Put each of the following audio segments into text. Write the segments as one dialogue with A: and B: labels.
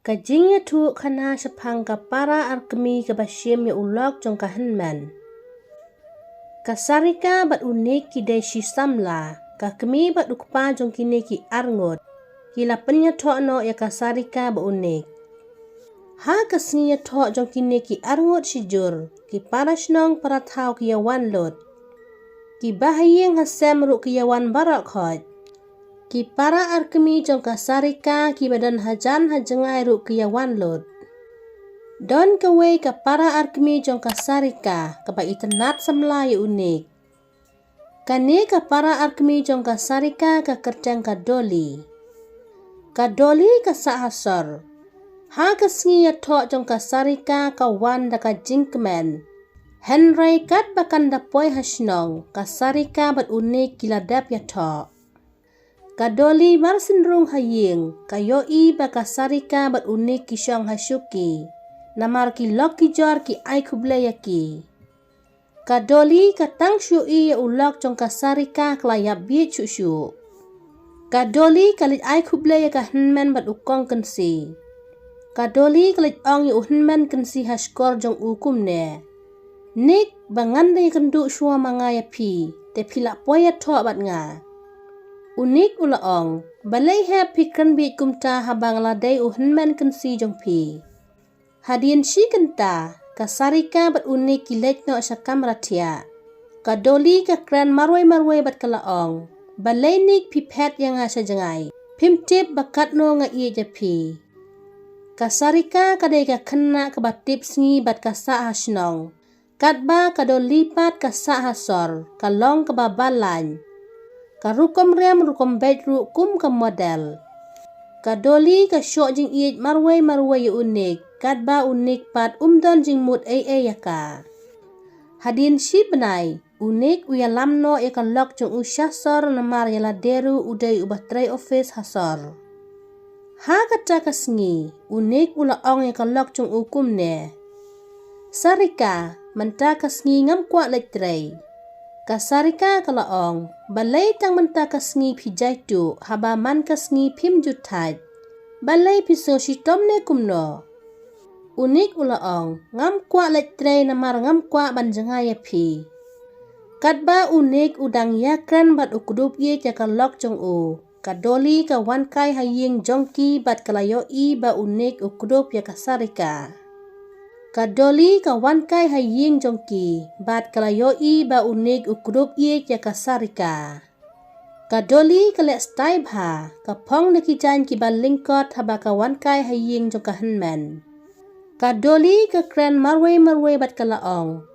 A: Kajingnya tu kana sepang ka para arkemi ka basyem ya ulok jong ka Hynmen. Kasarika bat unik ki day samla, ka kemi bat ukpa jong kini ki arngot, kila penya tok no ya kasarika bat unik. Ha kasngiya tok jong kini ki arngot sijur, ki para shnong para tau ki yawan lot. Ki bahayeng hasem ruk ki yawan barak hot. Ki para arkemi jong kasarika ki badan hajan hajengai ruk ki yawan lot. Don kawai ka para arkemi jong kasarika ka ba itenat samla ya unik. Kane ka para arkemi jong kasarika ka kerjang ka doli. Ka doli ka sahasor. Ha kasngi ya tok jong kasarika ka wan da ka jingkemen. Henry kat bakan da poi hasnong kasarika bat unik kiladap ya tok. Kadoli bar sindrung haying, kayoi ba kasarika bat unik kisyong hasuki, namar ki lok ki jor ki ay kublaya ki. Kadoli katang syui ya ulok jong kasarika kelayap biet syusyu. Kadoli kalit ay kublaya ka Hynmen bat ukong Kynsi. Kadoli kalit ong ya Hynmen Kynsi haskor jong ukum ne. Nik banganday kenduk syua mangaya pi, te pilak poya tok bat nga. Unik ulaong, balay hep pikran biit kumta habang laday Hynmen Kynsi jong pi. Hadian si kenta, kasarika bat unik kilek no sa kamera tia. Kadoli ka kran marway bat kalaong, balay nik pipet yang nga sa jangay. Pimtip bakat no nga iya japi. Kasarika kaday ka kena kabatip sngi bat kasa hasnong. Katba kadoli pat kasa hasor, kalong kababalan. Karukom rem rukom bedru kum ka model. Kadoli ka syok jing iit marway unik. Kadba unik pat umdon jing mut yaka. Hadin si benai. Unik uyalam no ya kalok jong usyasor namar yala deru uday ubatray office hasor. Ha kata kasngi. Unik ulaong ya kalok jong ukum ne. Sarika menta kasngi ngam kuat letray. Kasarika kalaong, balay tang menta kasngi pijay tu, haba man kasngi pim jutat. Balay piso sitom ne kumno. Unik ulaong, ngam kwa letray namar ngam kwa banjangaya pi. Katba unik udang yakran bat ukudup ye jakalok jong u. Kadoli ka wankai haying jongki bat kalayoi ba unik ukudup ya kasarika. Kadoli ka wankai haying jongki, bat kalayoi ba unik ukudup ye ya kasarika. Kadoli kalek stai bha, kapong nakijan ki ba lingkot haba ka wankai haying jong ka Hynmen. Kadoli ka kran marway bat kalaong.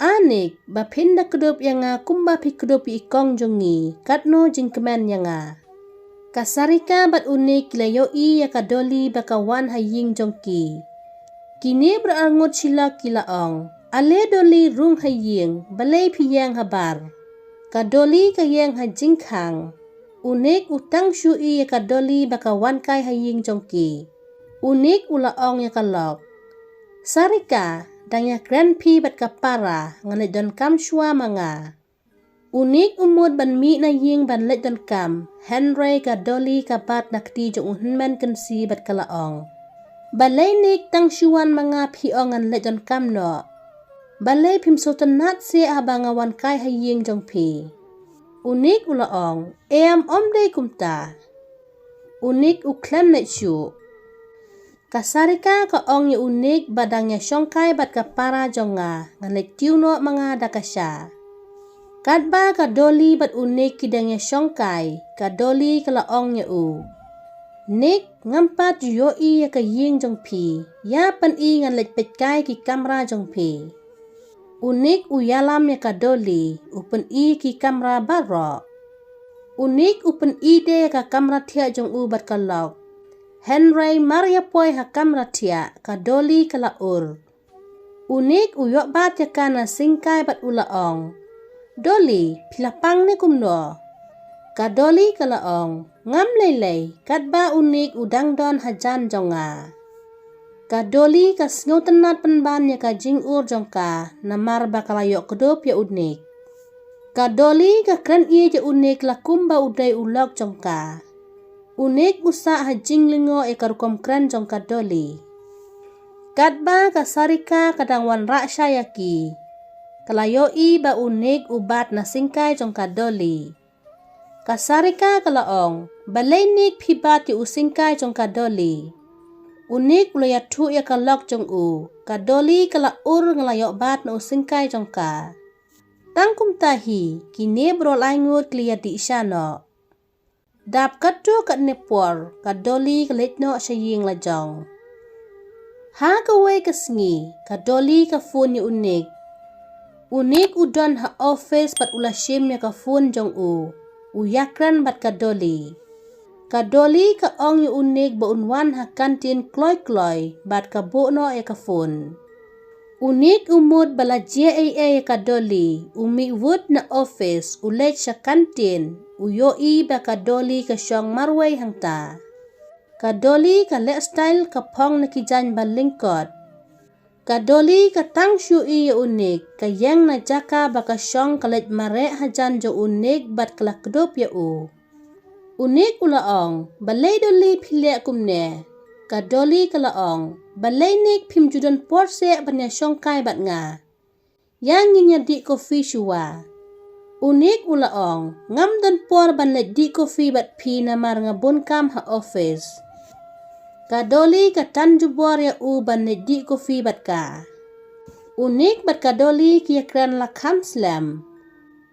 A: Anik ba pinda kudup yang nga kumba pi kudup ikong jongi, katno jingkemen yang nga. Kasarika bat unik kilayoi ya kadoli ba ka wan haying jongki. Kini berangut sila kilaong. Ale doli rung haying, balay piyang habar. Kadoli kayang hajingkang. Unik utang syui ya kadoli baka wankai haying jongki. Unik ulaong ya kalok. Sarika, dang ya grandpi bat kapara, ngalit don kam syua manga. Unik umud ban mi na ying ban let don kam. Henry kadoli kabat nakti jong Hynmen Kynsi bat kalaong. Balay nik tang syuan mga piongan lejon kamno. Balay pimsotan nat si abangawan kai haying jong pi. Unik ulaong, omday kumta. Unik uklam net syu. Kasarika ka ong ya unik badangnya syongkai bat kapara jonga, ngalit tiuno mga dakasya. Kadba kadoli bat unik kidangnya syongkai, kadoli kalaong ya u. Nik ngampat yoi ya kaying jong pi, ya pan i ngalit petkai ki kamera jong pi. Unik uyalam ya kadoli, upen i ki kamera barok. Unik upen i de ka kamera tia jong u bat kalok. Henry Maria poi ha kamera tia, kadoli kalaur. Unik uyok bat ya kana singkai bat ulaong. Doli, pilapang ne kumno. Kadoli kalaong, ngam lelay, kadba unik udang don hajan jonga. Kadoli kas tenat penban ya ka jing ur jongka, namar bakalayok kedup ya unik. Kadoli ka kran iya ja unik lakumba uday ulok jongka. Unik usa hajing lingo ikarukom kran jong kadoli. Kadba kasarika kadang wan raksha yaki. Kalayoi ba unik ubat na singkai jong kadoli. Kasarika kalaong balainik pibat yu usingkai jong kadoli. Unik ulayatu ya kalok jong u. Kadoli kala ngalayok bat na usingkai jong ka. Tangkum tahi kini berolai ngut kliya di isyano. Dap katu kat nepor kadoli kalitno syaying lajong. Ha kawai kesengi kadoli kafun yu unik. Unik udon ha office pat ulashim ya kafun jong u. Uyakran bat kadoli. Kadoli ka ong yu unik ba unwan ha kantin kloy bat kabukno ya kafun. Unik umud bala JAA kadoli umi wud na office ulet sa kantin uyoi ba kadoli ka syong marway hangta. Kadoli ka lek style ka pong nakijan balingkot. Kadoli ka tang syui unik ka yang na jaka ba ka syong kalet marek hajan jo unik bat kalakdup ya u. Unik ulaong balay doli pilek kumne. Kadoli kalaong balay nik pim judon porse banya syongkai bat nga. Yang nginya di kopi syua. Unik ulaong ngam don por ban let di kopi bat pi namar nga bunkam ha office. Kadoli katan jubor ya u ban let di kopi bat ka. Unik bat kadoli kia kran lakam slam.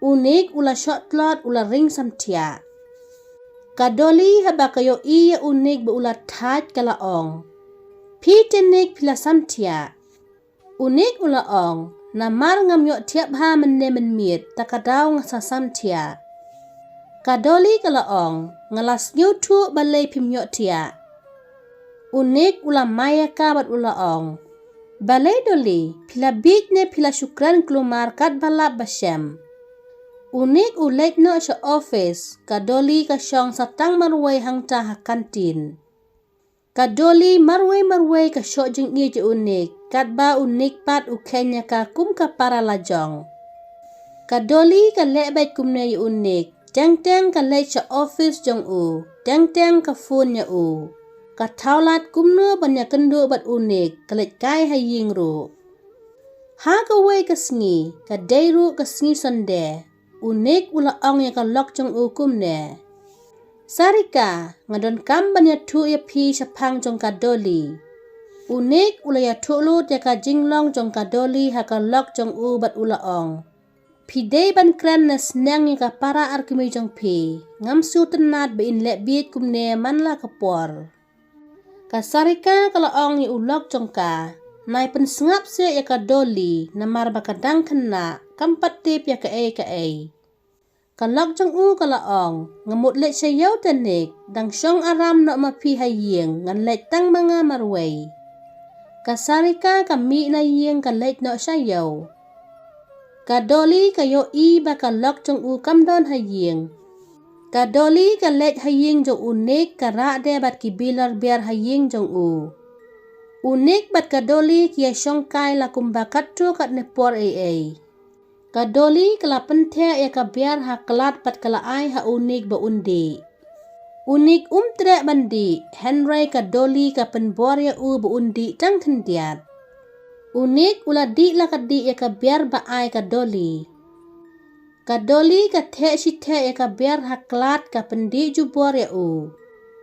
A: Unik ula shotlot ula ring samtia. Kadoli haba kayo iya unik ba ulat taj kalaong. Pitenik pila samtia. Unik ulaong namar ngamyok tiap ha menmiet takadaw nga sa samtia. Kadoli kalaong ngalas nyutu balay pimyok tia. Unik ula maya kabat ulaong. Balay doli pila bitne pila syukran kelumar kat balap basyam. Unik ulet no sa office, kadoli ka syong satang marway hangta ha kantin. Kadoli marway ka syok jeng iya je unik, kadba unik pat ukenya ka kum ka para lajong. Kadoli ka lebet kumne yu unik, teng ka let sa office jong u, teng ka phone nya u. Ka taulat kumno banya kendo bat unik, kalet kai haying ru. Ha kawai ka sengi, ka dayru ka sengi sonde. Unik ula ong ya kalok jong ukum ne. Sarika ngadon kam banya tu ya pi sapang jong kadoli. Unik ula ya tulut ya ka jinglong jong kadoli ha kalok jong u bat ula ong. Pidei ban kran na senang ya ka para arkimi jong pi. Ngam su tenat ba in lek biit kum ne man la kapor. Ka sarika kala ong ya ulok jong ka. Nai pensengap se ya kadoli namar bakadang kena. Kampat tip ya ka ay. Kalok jong u kalaong, ngamut let siya yaw tanik, dang syong aram na mapi haying, ngan let tang mga marway. Kasarika kami na ying ka let na siya yaw. Kadoli kayo iba kalok jong u kamdon haying. Kadoli ka let haying jong unik karade bat kibilar biar haying jong u. Unik bat kadoli kia syong kai lakum bakat tu kat nepor ay. Kadoli kala pente ya ka biar ha kelat pat kala ai ha unik ba undi. Unik tre bandi, Henry kadoli ka penbor ya u ba undi tang kendiat. Unik ula di la ka di ya ka biar ba ai kadoli. Kadoli ka te si te ya ka biar ha kelat ka pendi jubor ya u.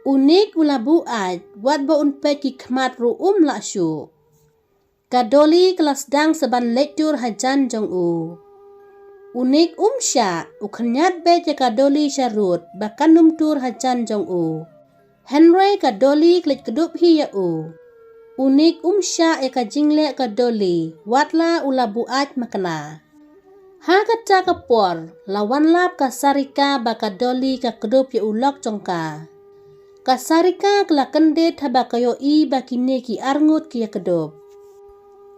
A: Unik ula bu ai, wat ba unpe ki kmat ru la syu. Kadoli kelas dang seban lektur hajan jong u. Unik sya, ukanyat bet ya kadoli syarut, bahkan tur hajan jong u. Henry kadoli klik kedup hi ya u. Unik sya ya ka jingle kadoli, watla ula buat makna. Ha kata kapor, lawan lap kasarika ba kadoli ka kedup ya ulok jongka. Kasarika kela kendet haba kayo i ba kine ki arngut ki ya kedup.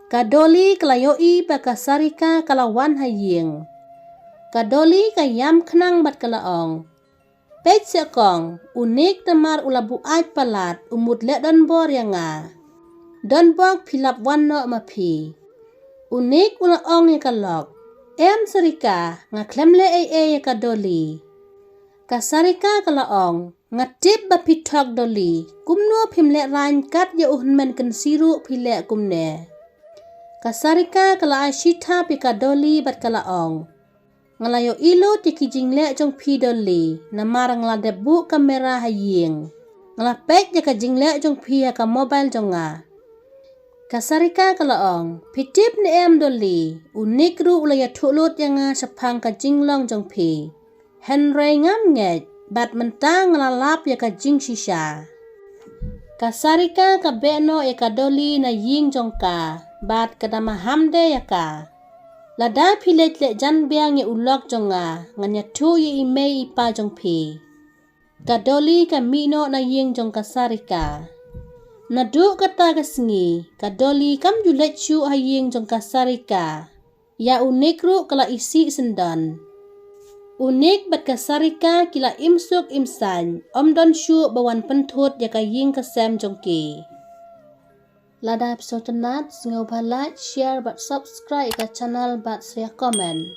A: Kadoli kelayo i ba kasarika kalawan haying. Kadoli ka yam kenang bat kalaong. Pech sekong, unik temar ula buat palat umut lek don bor yang nga. Don bok pilap wano mapi. Unik ula ong ya kalok. Serika nga klemle ya kadoli. Kasarika kalaong, ngatip ba pitok doli kumno pimle rain kat ya Hynmen Kynsi ru pile kumne kasarika kala ashita pika doli bat kala ong ngalayo ilo ti kijingle jong pi doli namar ngala debu kamera haying ngala pek ya ka jingle jong pi ka mobile jonga kasarika kala ong pitip ni em doli unik ru ulaya thulut yang sapang ka jinglong jong pi henry ngam nge bat mentang ngelalap ya ka jing shisha kasarika ka beno ya ka doli na ying jongka bat kadama hamde ya ka lada pilet le jan biang ya ulok jonga nganya tu ya ime ipa jong pi ka doli ka mino na ying jong kasarika nadu kata kasengi ka doli kam julet chu haying jong kasarika ya unik ru kala isi sendan unik bat kasarika kila imsuk imsan omdon shu bawan pentut ya ka ying kasem jongki lada episode tenat sengau like share bat subscribe ka channel bat saya komen